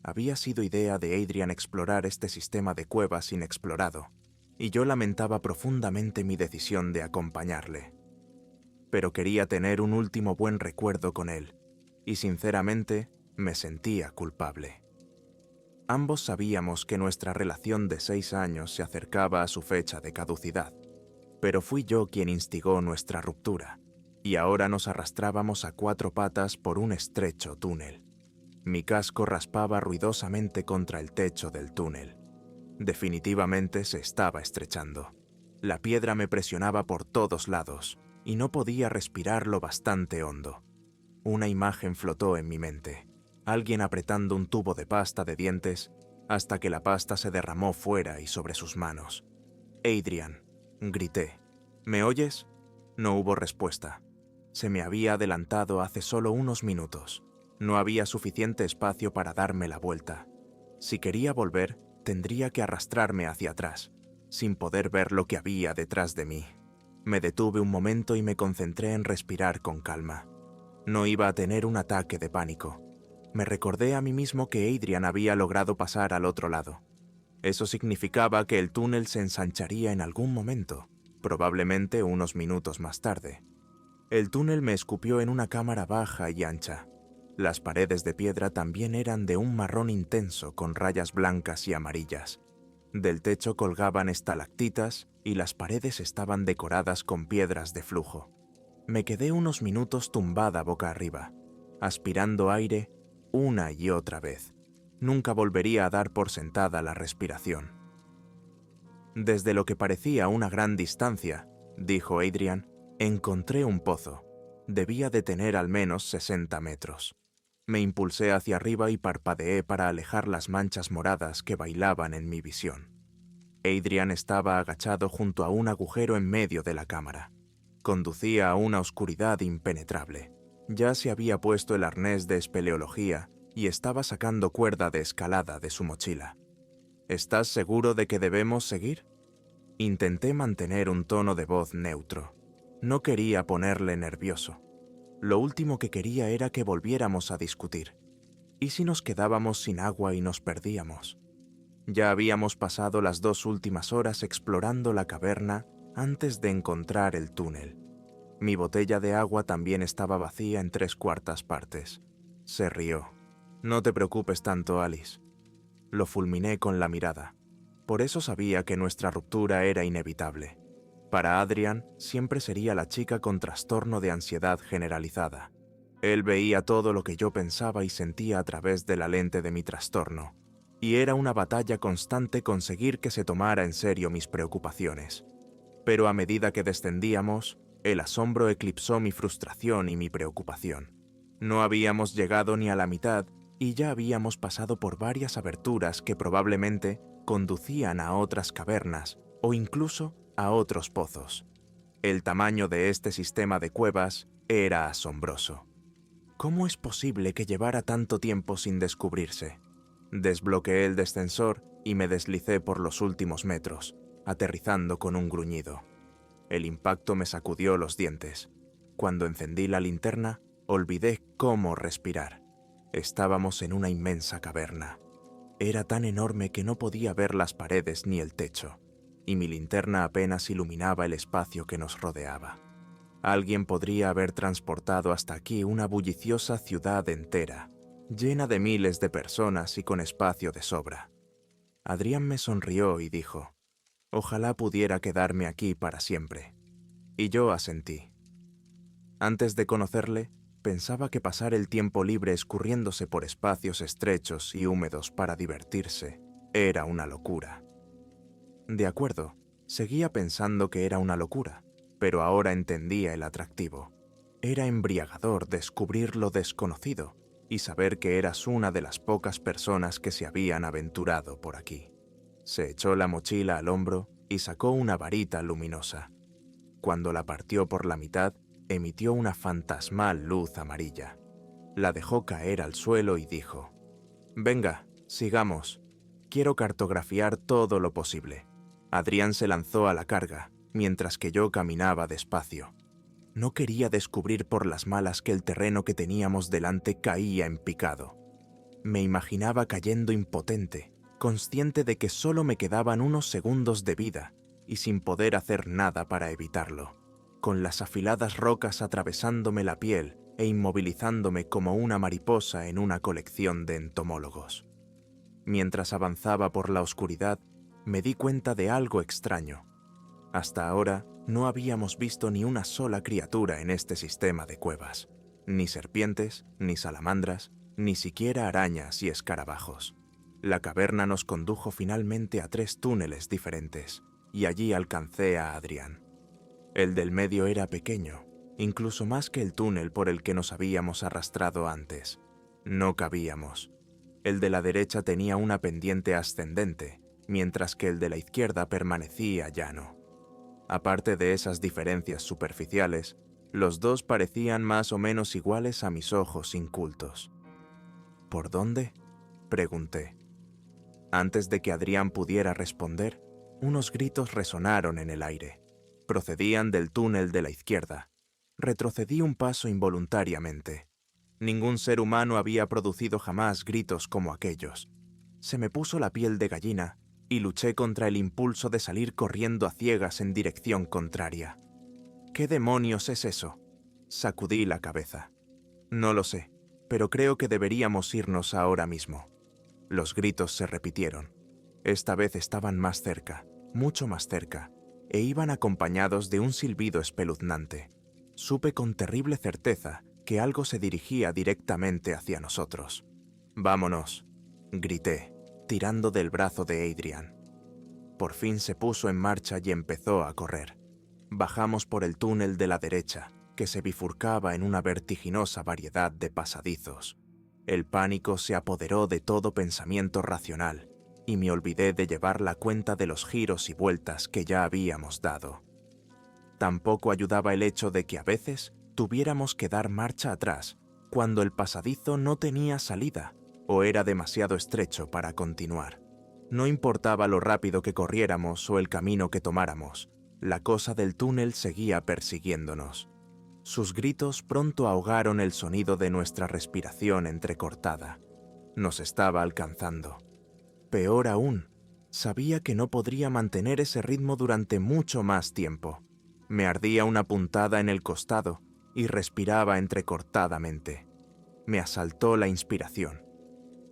había sido idea de Adrian explorar este sistema de cuevas inexplorado, y yo lamentaba profundamente mi decisión de acompañarle. Pero quería tener un último buen recuerdo con él, y sinceramente me sentía culpable. Ambos sabíamos que nuestra relación de 6 años se acercaba a su fecha de caducidad, pero fui yo quien instigó nuestra ruptura, y ahora nos arrastrábamos a 4 patas por un estrecho túnel. Mi casco raspaba ruidosamente contra el techo del túnel. Definitivamente se estaba estrechando. La piedra me presionaba por todos lados, y no podía respirar lo bastante hondo. Una imagen flotó en mi mente, alguien apretando un tubo de pasta de dientes hasta que la pasta se derramó fuera y sobre sus manos. «Adrian», grité. «¿Me oyes?» No hubo respuesta. Se me había adelantado hace solo unos minutos. No había suficiente espacio para darme la vuelta. Si quería volver, tendría que arrastrarme hacia atrás, sin poder ver lo que había detrás de mí. Me detuve un momento y me concentré en respirar con calma. No iba a tener un ataque de pánico. Me recordé a mí mismo que Adrian había logrado pasar al otro lado. Eso significaba que el túnel se ensancharía en algún momento, probablemente unos minutos más tarde. El túnel me escupió en una cámara baja y ancha. Las paredes de piedra también eran de un marrón intenso con rayas blancas y amarillas. Del techo colgaban estalactitas y las paredes estaban decoradas con piedras de flujo. Me quedé unos minutos tumbada boca arriba, aspirando aire una y otra vez. Nunca volvería a dar por sentada la respiración. Desde lo que parecía una gran distancia, dijo Adrian, encontré un pozo. Debía de tener al menos 60 metros. Me impulsé hacia arriba y parpadeé para alejar las manchas moradas que bailaban en mi visión. Adrian estaba agachado junto a un agujero en medio de la cámara. Conducía a una oscuridad impenetrable. Ya se había puesto el arnés de espeleología y estaba sacando cuerda de escalada de su mochila. ¿Estás seguro de que debemos seguir? Intenté mantener un tono de voz neutro. No quería ponerle nervioso. Lo último que quería era que volviéramos a discutir. ¿Y si nos quedábamos sin agua y nos perdíamos? Ya habíamos pasado las 2 últimas horas explorando la caverna antes de encontrar el túnel. Mi botella de agua también estaba vacía en 3/4 partes. Se rió. «No te preocupes tanto, Alice». Lo fulminé con la mirada. Por eso sabía que nuestra ruptura era inevitable. Para Adrian siempre sería la chica con trastorno de ansiedad generalizada. Él veía todo lo que yo pensaba y sentía a través de la lente de mi trastorno, y era una batalla constante conseguir que se tomara en serio mis preocupaciones. Pero a medida que descendíamos, el asombro eclipsó mi frustración y mi preocupación. No habíamos llegado ni a la mitad y ya habíamos pasado por varias aberturas que probablemente conducían a otras cavernas o incluso a otros pozos. El tamaño de este sistema de cuevas era asombroso. ¿Cómo es posible que llevara tanto tiempo sin descubrirse? Desbloqueé el descensor y me deslicé por los últimos metros, aterrizando con un gruñido. El impacto me sacudió los dientes. Cuando encendí la linterna, olvidé cómo respirar. Estábamos en una inmensa caverna. Era tan enorme que no podía ver las paredes ni el techo, y mi linterna apenas iluminaba el espacio que nos rodeaba. Alguien podría haber transportado hasta aquí una bulliciosa ciudad entera, llena de miles de personas y con espacio de sobra. Adrián me sonrió y dijo, «Ojalá pudiera quedarme aquí para siempre». Y yo asentí. Antes de conocerle, pensaba que pasar el tiempo libre escurriéndose por espacios estrechos y húmedos para divertirse era una locura. De acuerdo, seguía pensando que era una locura, pero ahora entendía el atractivo. Era embriagador descubrir lo desconocido y saber que eras una de las pocas personas que se habían aventurado por aquí. Se echó la mochila al hombro y sacó una varita luminosa. Cuando la partió por la mitad, emitió una fantasmal luz amarilla. La dejó caer al suelo y dijo, «Venga, sigamos. Quiero cartografiar todo lo posible». Adrián se lanzó a la carga, mientras que yo caminaba despacio. No quería descubrir por las malas que el terreno que teníamos delante caía en picado. Me imaginaba cayendo impotente, consciente de que solo me quedaban unos segundos de vida y sin poder hacer nada para evitarlo, con las afiladas rocas atravesándome la piel e inmovilizándome como una mariposa en una colección de entomólogos. Mientras avanzaba por la oscuridad, me di cuenta de algo extraño. Hasta ahora no habíamos visto ni una sola criatura en este sistema de cuevas, ni serpientes, ni salamandras, ni siquiera arañas y escarabajos. La caverna nos condujo finalmente a 3 túneles diferentes, y allí alcancé a Adrián. El del medio era pequeño, incluso más que el túnel por el que nos habíamos arrastrado antes. No cabíamos. El de la derecha tenía una pendiente ascendente, mientras que el de la izquierda permanecía llano. Aparte de esas diferencias superficiales, los dos parecían más o menos iguales a mis ojos incultos. ¿Por dónde?, pregunté. Antes de que Adrián pudiera responder, unos gritos resonaron en el aire. Procedían del túnel de la izquierda. Retrocedí un paso involuntariamente. Ningún ser humano había producido jamás gritos como aquellos. Se me puso la piel de gallina y luché contra el impulso de salir corriendo a ciegas en dirección contraria. ¿Qué demonios es eso? Sacudí la cabeza. No lo sé, pero creo que deberíamos irnos ahora mismo. Los gritos se repitieron. Esta vez estaban más cerca, mucho más cerca, e iban acompañados de un silbido espeluznante. Supe con terrible certeza que algo se dirigía directamente hacia nosotros. «Vámonos», grité, tirando del brazo de Adrián. Por fin se puso en marcha y empezó a correr. Bajamos por el túnel de la derecha, que se bifurcaba en una vertiginosa variedad de pasadizos. El pánico se apoderó de todo pensamiento racional, y me olvidé de llevar la cuenta de los giros y vueltas que ya habíamos dado. Tampoco ayudaba el hecho de que a veces tuviéramos que dar marcha atrás, cuando el pasadizo no tenía salida o era demasiado estrecho para continuar. No importaba lo rápido que corriéramos o el camino que tomáramos, la cosa del túnel seguía persiguiéndonos. Sus gritos pronto ahogaron el sonido de nuestra respiración entrecortada. Nos estaba alcanzando. Peor aún, sabía que no podría mantener ese ritmo durante mucho más tiempo. Me ardía una puntada en el costado y respiraba entrecortadamente. Me asaltó la inspiración.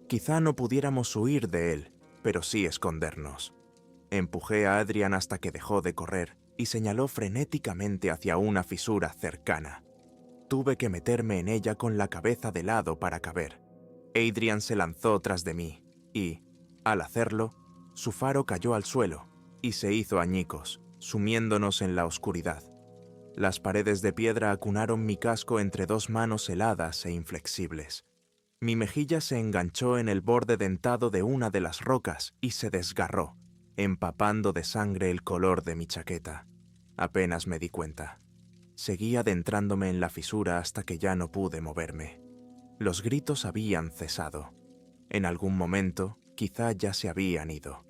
Quizá no pudiéramos huir de él, pero sí escondernos. Empujé a Adrián hasta que dejó de correr y señaló frenéticamente hacia una fisura cercana. Tuve que meterme en ella con la cabeza de lado para caber. Adrián se lanzó tras de mí y, al hacerlo, su faro cayó al suelo y se hizo añicos, sumiéndonos en la oscuridad. Las paredes de piedra acunaron mi casco entre 2 manos heladas e inflexibles. Mi mejilla se enganchó en el borde dentado de una de las rocas y se desgarró, empapando de sangre el color de mi chaqueta. Apenas me di cuenta. Seguí adentrándome en la fisura hasta que ya no pude moverme. Los gritos habían cesado. En algún momento, quizá ya se habían ido.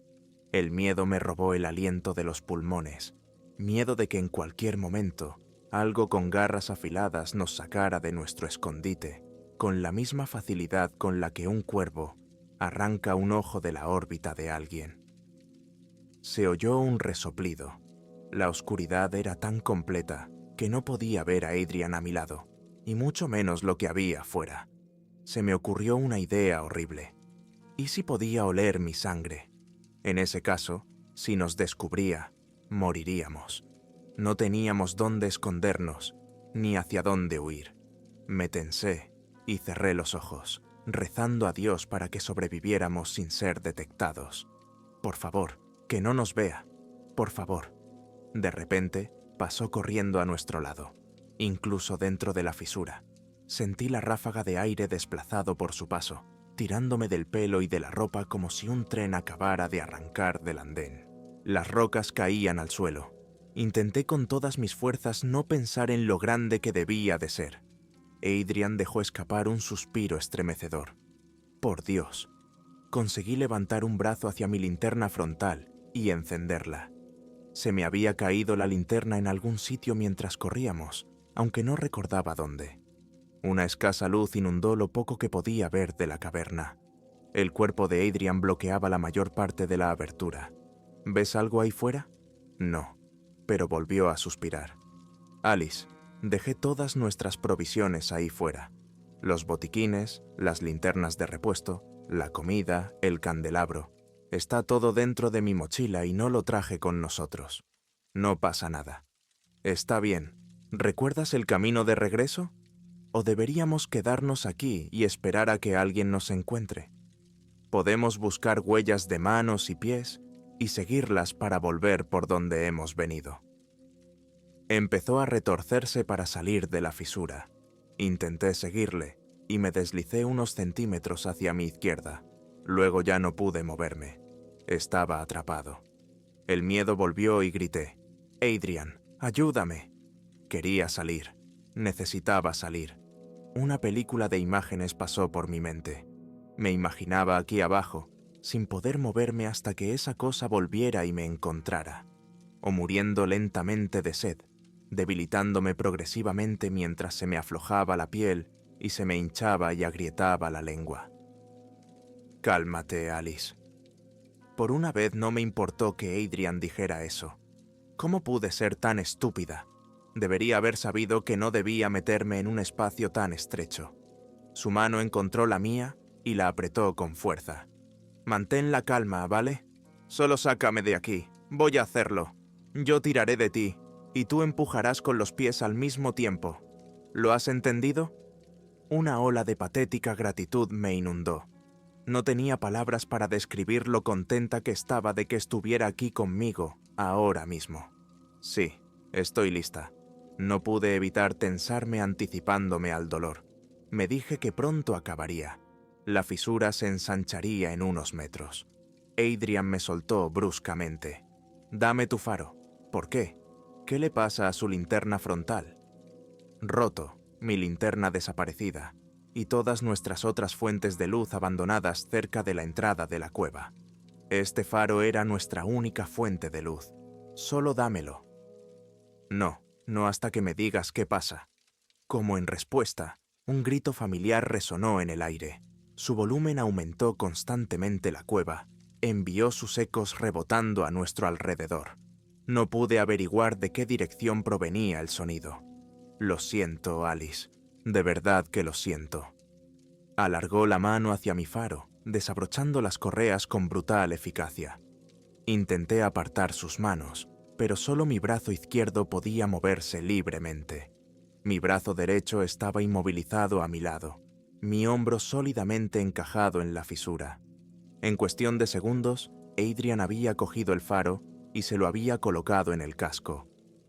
El miedo me robó el aliento de los pulmones. Miedo de que en cualquier momento algo con garras afiladas nos sacara de nuestro escondite, con la misma facilidad con la que un cuervo arranca un ojo de la órbita de alguien. Se oyó un resoplido. La oscuridad era tan completa que no podía ver a Adrián a mi lado, y mucho menos lo que había afuera. Se me ocurrió una idea horrible. ¿Y si podía oler mi sangre? En ese caso, si nos descubría, moriríamos. No teníamos dónde escondernos, ni hacia dónde huir. Me tensé y cerré los ojos, rezando a Dios para que sobreviviéramos sin ser detectados. Por favor, que no nos vea. Por favor. De repente, pasó corriendo a nuestro lado, incluso dentro de la fisura. Sentí la ráfaga de aire desplazado por su paso, tirándome del pelo y de la ropa como si un tren acabara de arrancar del andén. Las rocas caían al suelo. Intenté con todas mis fuerzas no pensar en lo grande que debía de ser. Adrián dejó escapar un suspiro estremecedor. Por Dios. Conseguí levantar un brazo hacia mi linterna frontal y encenderla. Se me había caído la linterna en algún sitio mientras corríamos, aunque no recordaba dónde. Una escasa luz inundó lo poco que podía ver de la caverna. El cuerpo de Adrian bloqueaba la mayor parte de la abertura. ¿Ves algo ahí fuera? No, pero volvió a suspirar. Alice, dejé todas nuestras provisiones ahí fuera. Los botiquines, las linternas de repuesto, la comida, el candelabro. Está todo dentro de mi mochila y no lo traje con nosotros. No pasa nada. Está bien. ¿Recuerdas el camino de regreso? ¿O deberíamos quedarnos aquí y esperar a que alguien nos encuentre? Podemos buscar huellas de manos y pies y seguirlas para volver por donde hemos venido. Empezó a retorcerse para salir de la fisura. Intenté seguirle y me deslicé unos centímetros hacia mi izquierda. Luego ya no pude moverme. Estaba atrapado. El miedo volvió y grité: «Adrian, ayúdame». Quería salir. Necesitaba salir. Una película de imágenes pasó por mi mente. Me imaginaba aquí abajo, sin poder moverme hasta que esa cosa volviera y me encontrara. O muriendo lentamente de sed, debilitándome progresivamente mientras se me aflojaba la piel y se me hinchaba y agrietaba la lengua. Cálmate, Alice. Por una vez no me importó que Adrian dijera eso. ¿Cómo pude ser tan estúpida? Debería haber sabido que no debía meterme en un espacio tan estrecho. Su mano encontró la mía y la apretó con fuerza. Mantén la calma, ¿vale? Solo sácame de aquí. Voy a hacerlo. Yo tiraré de ti, y tú empujarás con los pies al mismo tiempo. ¿Lo has entendido? Una ola de patética gratitud me inundó. No tenía palabras para describir lo contenta que estaba de que estuviera aquí conmigo, ahora mismo. Sí, estoy lista. No pude evitar tensarme anticipándome al dolor. Me dije que pronto acabaría. La fisura se ensancharía en unos metros. Adrian me soltó bruscamente. «Dame tu faro». «¿Por qué? ¿Qué le pasa a su linterna frontal?» «Roto, mi linterna desaparecida, y todas nuestras otras fuentes de luz abandonadas cerca de la entrada de la cueva. Este faro era nuestra única fuente de luz. Solo dámelo». «No, no hasta que me digas qué pasa». Como en respuesta, un grito familiar resonó en el aire. Su volumen aumentó constantemente la cueva. Envió sus ecos rebotando a nuestro alrededor. No pude averiguar de qué dirección provenía el sonido. «Lo siento, Alice. De verdad que lo siento». Alargó la mano hacia mi faro, desabrochando las correas con brutal eficacia. Intenté apartar sus manos, pero solo mi brazo izquierdo podía moverse libremente. Mi brazo derecho estaba inmovilizado a mi lado, mi hombro sólidamente encajado en la fisura. En cuestión de segundos, Adrian había cogido el faro y se lo había colocado en el casco.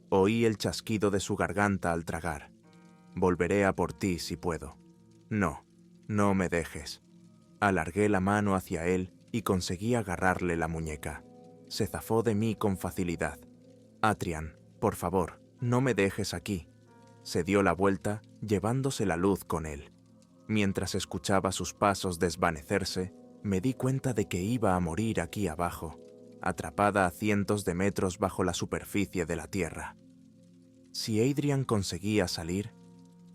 Oí el chasquido de su garganta al tragar. «Volveré a por ti si puedo». «No, no me dejes». Alargué la mano hacia él y conseguí agarrarle la muñeca. Se zafó de mí con facilidad. «Adrian, por favor, no me dejes aquí». Se dio la vuelta, llevándose la luz con él. Mientras escuchaba sus pasos desvanecerse, me di cuenta de que iba a morir aquí abajo, atrapada a cientos de metros bajo la superficie de la tierra. Si Adrian conseguía salir,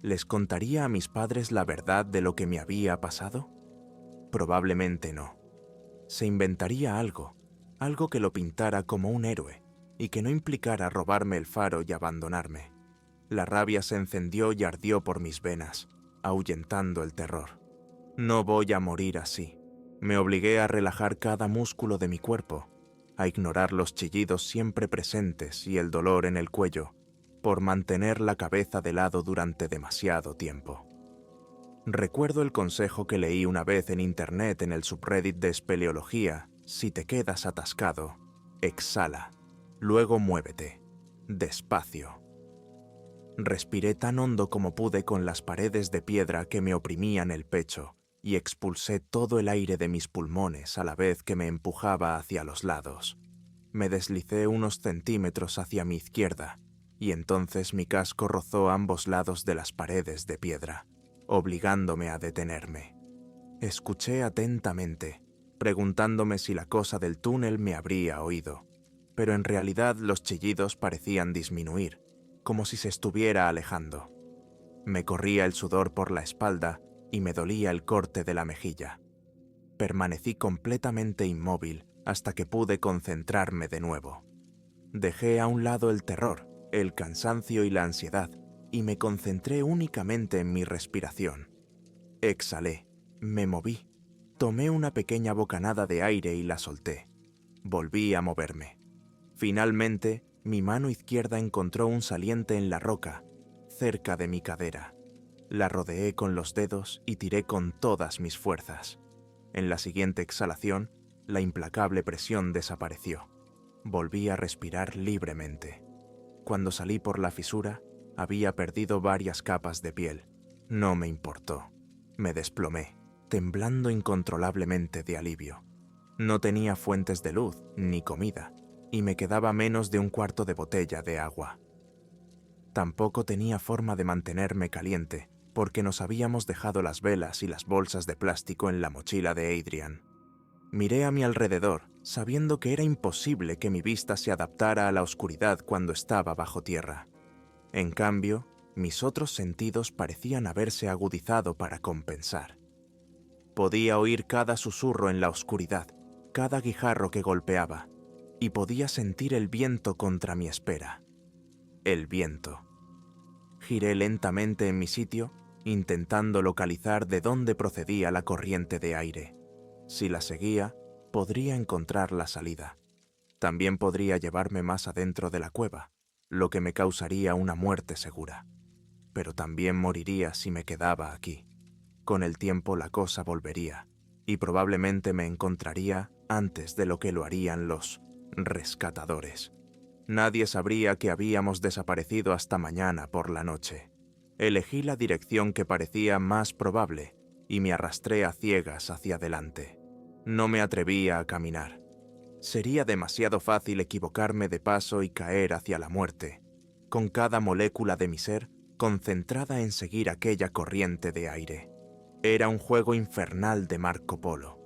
¿les contaría a mis padres la verdad de lo que me había pasado? Probablemente no. Se inventaría algo que lo pintara como un héroe y que no implicara robarme el faro y abandonarme. La rabia se encendió y ardió por mis venas, ahuyentando el terror. No voy a morir así. Me obligué a relajar cada músculo de mi cuerpo, a ignorar los chillidos siempre presentes y el dolor en el cuello, por mantener la cabeza de lado durante demasiado tiempo. Recuerdo el consejo que leí una vez en internet en el subreddit de espeleología: si te quedas atascado, exhala, luego muévete, despacio. Respiré tan hondo como pude con las paredes de piedra que me oprimían el pecho y expulsé todo el aire de mis pulmones a la vez que me empujaba hacia los lados. Me deslicé unos centímetros hacia mi izquierda y entonces mi casco rozó ambos lados de las paredes de piedra, obligándome a detenerme. Escuché atentamente, preguntándome si la cosa del túnel me habría oído, pero en realidad los chillidos parecían disminuir, como si se estuviera alejando. Me corría el sudor por la espalda y me dolía el corte de la mejilla. permanecí completamente inmóvil hasta que pude concentrarme de nuevo. Dejé a un lado el terror, el cansancio y la ansiedad, y me concentré únicamente en mi respiración. Exhalé, me moví, tomé una pequeña bocanada de aire y la solté. Volví a moverme. Finalmente, mi mano izquierda encontró un saliente en la roca, cerca de mi cadera. La rodeé con los dedos y tiré con todas mis fuerzas. En la siguiente exhalación, la implacable presión desapareció. Volví a respirar libremente. Cuando salí por la fisura, había perdido varias capas de piel. No me importó. Me desplomé, temblando incontrolablemente de alivio. No tenía fuentes de luz ni comida, y me quedaba menos de un cuarto de botella de agua. Tampoco tenía forma de mantenerme caliente, porque nos habíamos dejado las velas y las bolsas de plástico en la mochila de Adrian. Miré a mi alrededor, sabiendo que era imposible que mi vista se adaptara a la oscuridad cuando estaba bajo tierra. En cambio, mis otros sentidos parecían haberse agudizado para compensar. Podía oír cada susurro en la oscuridad, cada guijarro que golpeaba, y podía sentir el viento contra mi espera. El viento. Giré lentamente en mi sitio, intentando localizar de dónde procedía la corriente de aire. Si la seguía, podría encontrar la salida. También podría llevarme más adentro de la cueva, lo que me causaría una muerte segura. Pero también moriría si me quedaba aquí. Con el tiempo la cosa volvería, y probablemente me encontraría antes de lo que lo harían los rescatadores. Nadie sabría que habíamos desaparecido hasta mañana por la noche. Elegí la dirección que parecía más probable y me arrastré a ciegas hacia adelante. No me atrevía a caminar. Sería demasiado fácil equivocarme de paso y caer hacia la muerte, con cada molécula de mi ser concentrada en seguir aquella corriente de aire. Era un juego infernal de Marco Polo.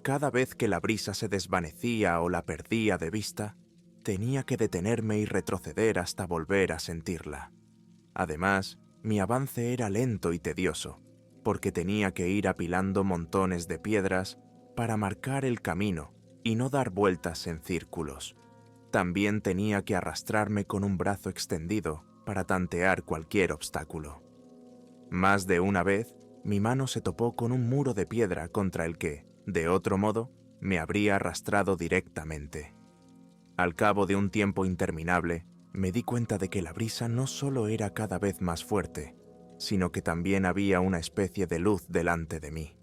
Cada vez que la brisa se desvanecía o la perdía de vista, tenía que detenerme y retroceder hasta volver a sentirla. Además, mi avance era lento y tedioso, porque tenía que ir apilando montones de piedras para marcar el camino y no dar vueltas en círculos. También tenía que arrastrarme con un brazo extendido para tantear cualquier obstáculo. Más de una vez, mi mano se topó con un muro de piedra contra el que, de otro modo, me habría arrastrado directamente. Al cabo de un tiempo interminable, me di cuenta de que la brisa no solo era cada vez más fuerte, sino que también había una especie de luz delante de mí.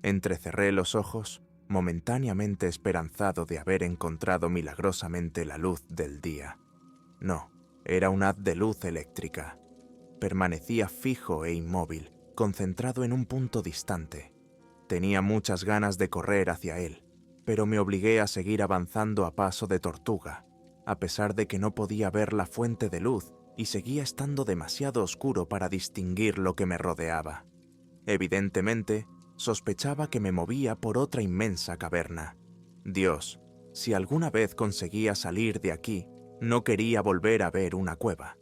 Entrecerré los ojos, momentáneamente esperanzado de haber encontrado milagrosamente la luz del día. No, era un haz de luz eléctrica. Permanecía fijo e inmóvil, concentrado en un punto distante. Tenía muchas ganas de correr hacia él, pero me obligué a seguir avanzando a paso de tortuga, a pesar de que no podía ver la fuente de luz y seguía estando demasiado oscuro para distinguir lo que me rodeaba. Evidentemente, sospechaba que me movía por otra inmensa caverna. Dios, si alguna vez conseguía salir de aquí, no quería volver a ver una cueva.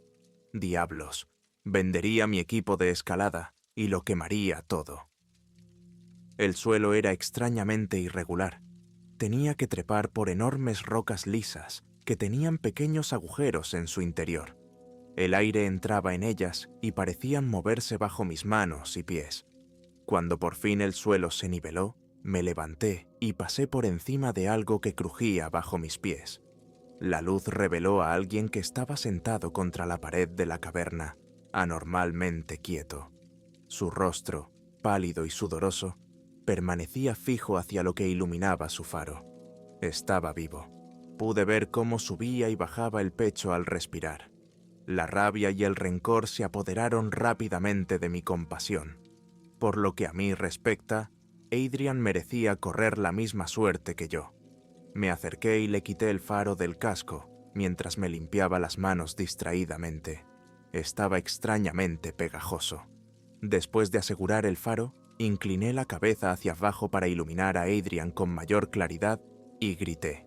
Diablos, vendería mi equipo de escalada y lo quemaría todo. El suelo era extrañamente irregular. Tenía que trepar por enormes rocas lisas que tenían pequeños agujeros en su interior. El aire entraba en ellas y parecían moverse bajo mis manos y pies. Cuando por fin el suelo se niveló, me levanté y pasé por encima de algo que crujía bajo mis pies. La luz reveló a alguien que estaba sentado contra la pared de la caverna, anormalmente quieto. Su rostro, pálido y sudoroso, permanecía fijo hacia lo que iluminaba su faro. Estaba vivo. Pude ver cómo subía y bajaba el pecho al respirar. La rabia y el rencor se apoderaron rápidamente de mi compasión. Por lo que a mí respecta, Adrian merecía correr la misma suerte que yo. Me acerqué y le quité el faro del casco, mientras me limpiaba las manos distraídamente. Estaba extrañamente pegajoso. Después de asegurar el faro, incliné la cabeza hacia abajo para iluminar a Adrian con mayor claridad y grité.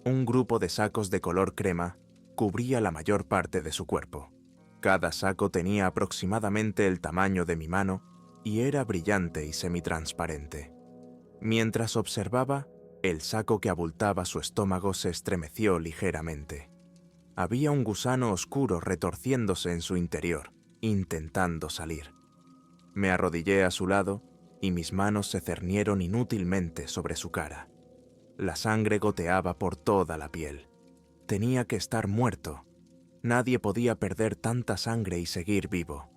Un grupo de sacos de color crema cubría la mayor parte de su cuerpo. Cada saco tenía aproximadamente el tamaño de mi mano y era brillante y semitransparente. Mientras observaba, el saco que abultaba su estómago se estremeció ligeramente. Había un gusano oscuro retorciéndose en su interior, intentando salir. Me arrodillé a su lado y mis manos se cernieron inútilmente sobre su cara. La sangre goteaba por toda la piel. Tenía que estar muerto. Nadie podía perder tanta sangre y seguir vivo.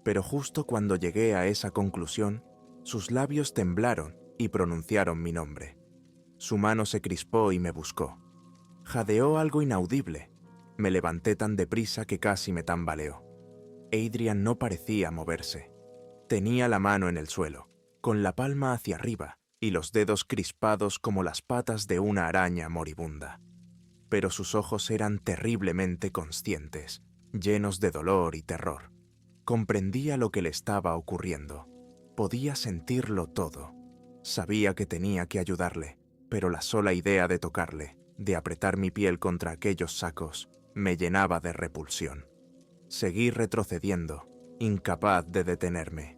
Pero justo cuando llegué a esa conclusión, sus labios temblaron y pronunciaron mi nombre. Su mano se crispó y me buscó. Jadeó algo inaudible. Me levanté tan deprisa que casi me tambaleó. Adrian no parecía moverse. Tenía la mano en el suelo, con la palma hacia arriba y los dedos crispados como las patas de una araña moribunda. Pero sus ojos eran terriblemente conscientes, llenos de dolor y terror. Comprendía lo que le estaba ocurriendo. Podía sentirlo todo. Sabía que tenía que ayudarle, pero la sola idea de tocarle, de apretar mi piel contra aquellos sacos, me llenaba de repulsión. Seguí retrocediendo, incapaz de detenerme.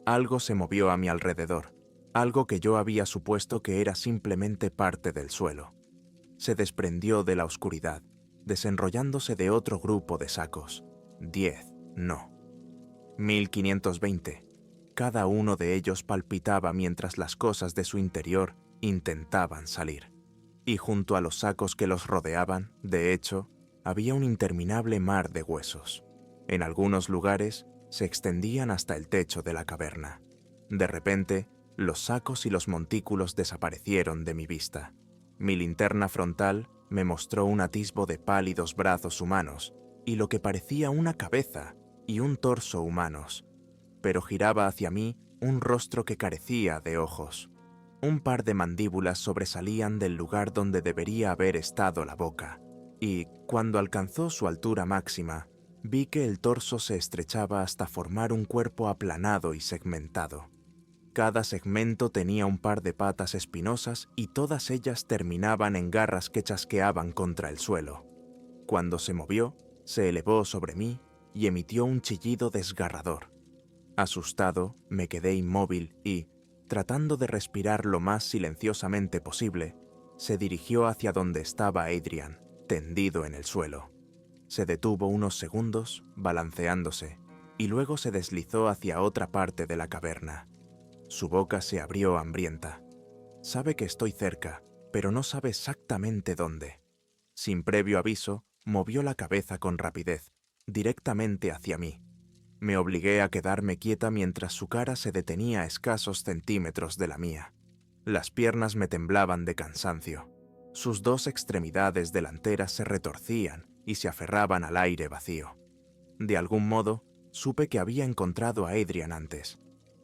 Algo se movió a mi alrededor, algo que yo había supuesto que era simplemente parte del suelo. Se desprendió de la oscuridad, desenrollándose de otro grupo de sacos. 10, no. 1520. Cada uno de ellos palpitaba mientras las cosas de su interior intentaban salir. Y junto a los sacos que los rodeaban, de hecho, había un interminable mar de huesos. En algunos lugares se extendían hasta el techo de la caverna. De repente, los sacos y los montículos desaparecieron de mi vista. Mi linterna frontal me mostró un atisbo de pálidos brazos humanos y lo que parecía una cabeza y un torso humanos, pero giraba hacia mí un rostro que carecía de ojos. Un par de mandíbulas sobresalían del lugar donde debería haber estado la boca, y, cuando alcanzó su altura máxima, vi que el torso se estrechaba hasta formar un cuerpo aplanado y segmentado. Cada segmento tenía un par de patas espinosas y todas ellas terminaban en garras que chasqueaban contra el suelo. Cuando se movió, se elevó sobre mí y emitió un chillido desgarrador. Asustado, me quedé inmóvil y, tratando de respirar lo más silenciosamente posible, se dirigió hacia donde estaba Adrian, tendido en el suelo. Se detuvo unos segundos, balanceándose, y luego se deslizó hacia otra parte de la caverna. Su boca se abrió hambrienta. Sabe que estoy cerca, pero no sabe exactamente dónde. Sin previo aviso, movió la cabeza con rapidez, directamente hacia mí. Me obligué a quedarme quieta mientras su cara se detenía a escasos centímetros de la mía. Las piernas me temblaban de cansancio. Sus dos extremidades delanteras se retorcían y se aferraban al aire vacío. De algún modo, supe que había encontrado a Adrian antes.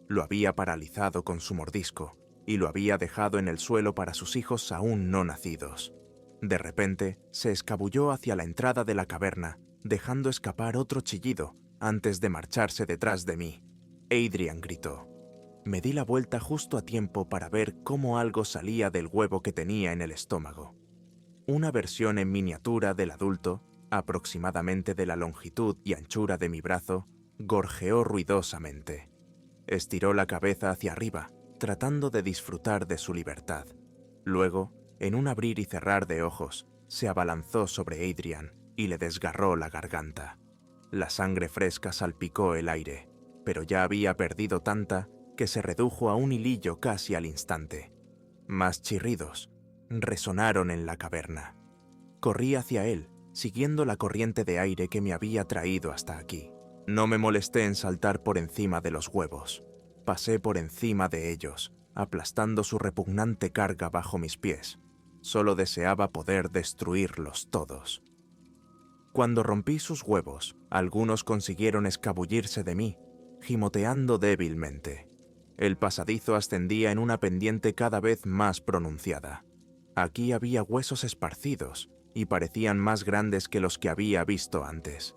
Lo había paralizado con su mordisco y lo había dejado en el suelo para sus hijos aún no nacidos. De repente, se escabulló hacia la entrada de la caverna, dejando escapar otro chillido antes de marcharse detrás de mí. Adrian gritó. Me di la vuelta justo a tiempo para ver cómo algo salía del huevo que tenía en el estómago. Una versión en miniatura del adulto, aproximadamente de la longitud y anchura de mi brazo, gorjeó ruidosamente. Estiró la cabeza hacia arriba, tratando de disfrutar de su libertad. Luego, en un abrir y cerrar de ojos, se abalanzó sobre Adrian y le desgarró la garganta. La sangre fresca salpicó el aire, pero ya había perdido tanta que se redujo a un hilillo casi al instante. Más chirridos resonaron en la caverna. Corrí hacia él, siguiendo la corriente de aire que me había traído hasta aquí. No me molesté en saltar por encima de los huevos. Pasé por encima de ellos, aplastando su repugnante carga bajo mis pies. Solo deseaba poder destruirlos todos. Cuando rompí sus huevos, algunos consiguieron escabullirse de mí, gimoteando débilmente. El pasadizo ascendía en una pendiente cada vez más pronunciada. Aquí había huesos esparcidos y parecían más grandes que los que había visto antes.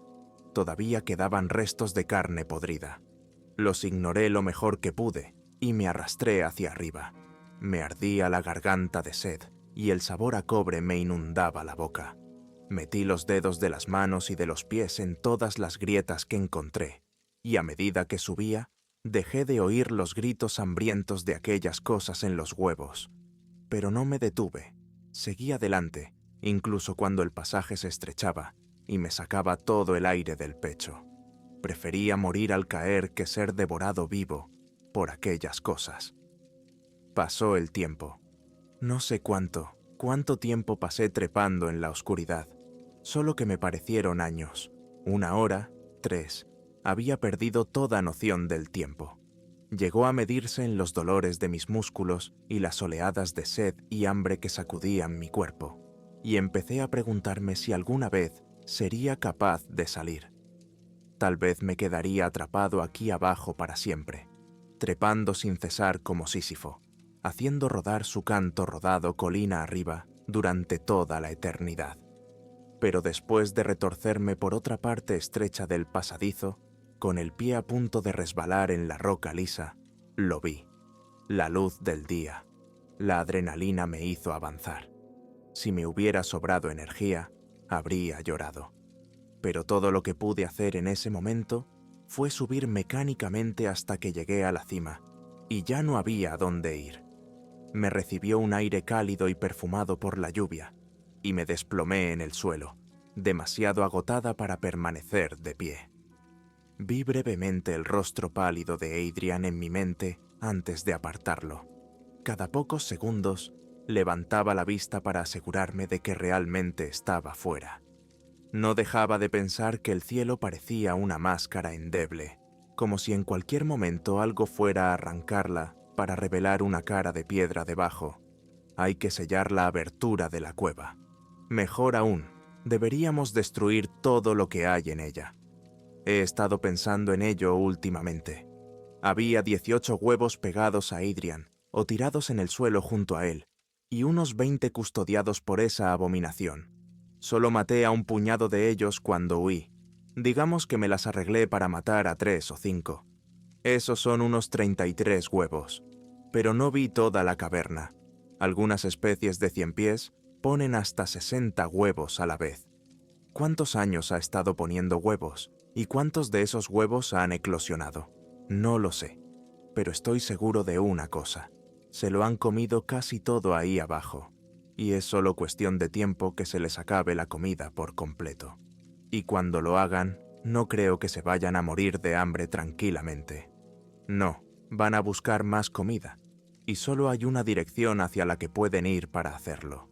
Todavía quedaban restos de carne podrida. Los ignoré lo mejor que pude y me arrastré hacia arriba. Me ardía la garganta de sed y el sabor a cobre me inundaba la boca. Metí los dedos de las manos y de los pies en todas las grietas que encontré, y a medida que subía, Dejé de oír los gritos hambrientos de aquellas cosas en los huevos. Pero no me detuve. Seguí adelante, incluso cuando el pasaje se estrechaba y me sacaba todo el aire del pecho. Prefería morir al caer que ser devorado vivo por aquellas cosas. Pasó el tiempo. No sé cuánto tiempo pasé trepando en la oscuridad, solo que me parecieron años. 1 hora, 3. Había perdido toda noción del tiempo. Llegó a medirse en los dolores de mis músculos y las oleadas de sed y hambre que sacudían mi cuerpo, y empecé a preguntarme si alguna vez sería capaz de salir. Tal vez me quedaría atrapado aquí abajo para siempre, trepando sin cesar como Sísifo, haciendo rodar su canto rodado colina arriba durante toda la eternidad. Pero después de retorcerme por otra parte estrecha del pasadizo, con el pie a punto de resbalar en la roca lisa, lo vi. La luz del día. La adrenalina me hizo avanzar. Si me hubiera sobrado energía, habría llorado. Pero todo lo que pude hacer en ese momento fue subir mecánicamente hasta que llegué a la cima, y ya no había a dónde ir. Me recibió un aire cálido y perfumado por la lluvia, y me desplomé en el suelo, demasiado agotada para permanecer de pie. Vi brevemente el rostro pálido de Adrian en mi mente antes de apartarlo. Cada pocos segundos levantaba la vista para asegurarme de que realmente estaba fuera. No dejaba de pensar que el cielo parecía una máscara endeble, como si en cualquier momento algo fuera a arrancarla para revelar una cara de piedra debajo. Hay que sellar la abertura de la cueva. Mejor aún, deberíamos destruir todo lo que hay en ella. He estado pensando en ello últimamente. Había 18 huevos pegados a Adrian, o tirados en el suelo junto a él, y unos 20 custodiados por esa abominación. Solo maté a un puñado de ellos cuando huí. Digamos que me las arreglé para matar a 3 o 5. Esos son unos 33 huevos. Pero no vi toda la caverna. Algunas especies de ciempiés ponen hasta 60 huevos a la vez. ¿Cuántos años ha estado poniendo huevos? ¿Y cuántos de esos huevos han eclosionado? No lo sé, pero estoy seguro de una cosa. Se lo han comido casi todo ahí abajo, y es solo cuestión de tiempo que se les acabe la comida por completo. Y cuando lo hagan, no creo que se vayan a morir de hambre tranquilamente. No, van a buscar más comida, y solo hay una dirección hacia la que pueden ir para hacerlo.